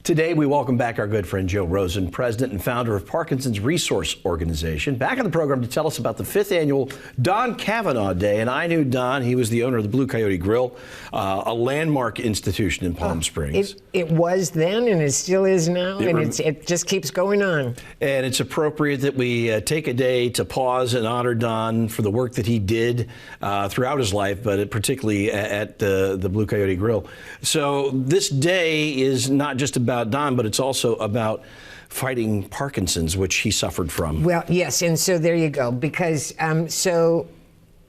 Today, we welcome back our good friend Joe Rosen, president and founder of Parkinson's Resource Organization, back on the program to tell us about the 5th annual Don Cavanaugh Day. And I knew Don. He was the owner of the Blue Coyote Grill, a landmark institution in Palm Springs. It was then, and it still is now, and it just keeps going on. And it's appropriate that we take a day to pause and honor Don for the work that he did throughout his life, but particularly at the Blue Coyote Grill. So this day is not just about Don, but it's also about fighting Parkinson's, which he suffered from. Well, yes, and so there you go, because so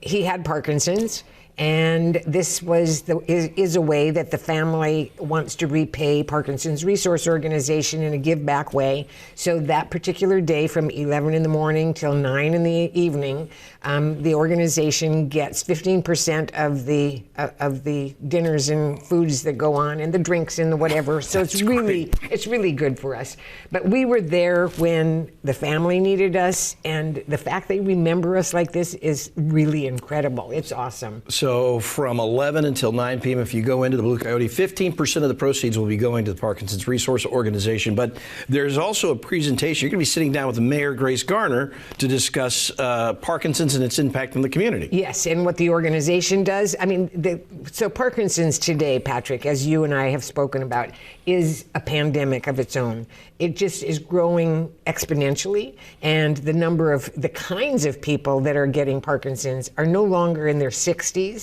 he had Parkinson's, and this is a way that the family wants to repay Parkinson's Resource Organization in a give-back way. So that particular day, from 11 in the morning till 9 in the evening, the organization gets 15% of the dinners and foods that go on, and the drinks and the whatever. So it's really good for us. But we were there when the family needed us, and the fact they remember us like this is really incredible. It's awesome. So from 11 until 9 p.m., if you go into the Blue Coyote, 15% of the proceeds will be going to the Parkinson's Resource Organization. But there's also a presentation. You're going to be sitting down with the Mayor, Grace Garner, to discuss Parkinson's and its impact on the community. Yes, and what the organization does. I mean, so Parkinson's today, Patrick, as you and I have spoken about, is a pandemic of its own. It just is growing exponentially, and the kinds of people that are getting Parkinson's are no longer in their 60s.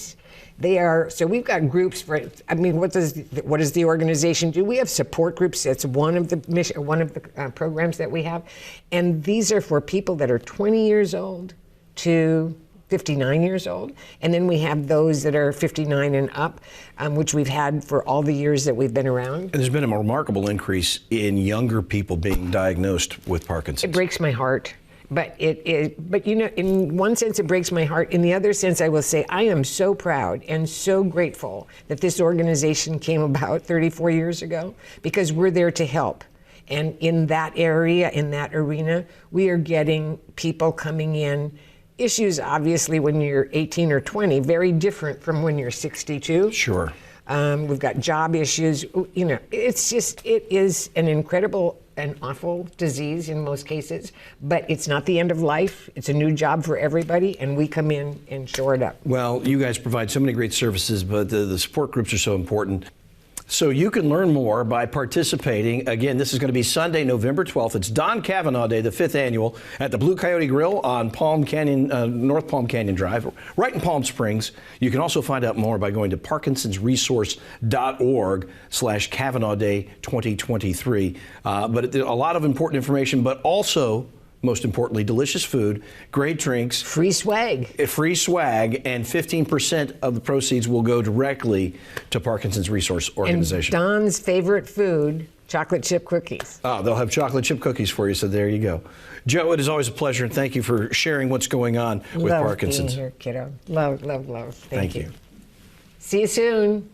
So we've got groups for, I mean, what does the organization do? We have support groups. That's one of the programs that we have. And these are for people that are 20 years old to 59 years old. And then we have those that are 59 and up, which we've had for all the years that we've been around. And there's been a remarkable increase in younger people being diagnosed with Parkinson's. It breaks my heart. But but you know, in one sense it breaks my heart. In the other sense, I will say I am so proud and so grateful that this organization came about 34 years ago, because we're there to help. And in that area, in that arena, we are getting people coming in. Issues, obviously, when you're 18 or 20, very different from when you're 62. Sure. We've got job issues. You know, it is an incredible and awful disease in most cases, but it's not the end of life. It's a new job for everybody, and we come in and shore it up. Well, you guys provide so many great services, but the support groups are so important. So you can learn more by participating. Again, this is going to be Sunday, November 12th. It's Don Cavanaugh Day, the 5th annual, at the Blue Coyote Grill on North Palm Canyon Drive, right in Palm Springs. You can also find out more by going to parkinsonsresource.org/Cavanaugh Day 2023. But a lot of important information, but also, most importantly, delicious food, great drinks. Free swag. Free swag, and 15% of the proceeds will go directly to Parkinson's Resource Organization. And Don's favorite food, chocolate chip cookies. Oh, they'll have chocolate chip cookies for you, so there you go. Joe, it is always a pleasure, and thank you for sharing what's going on with Parkinson's. Love being here, kiddo. Love. Thank you. See you soon.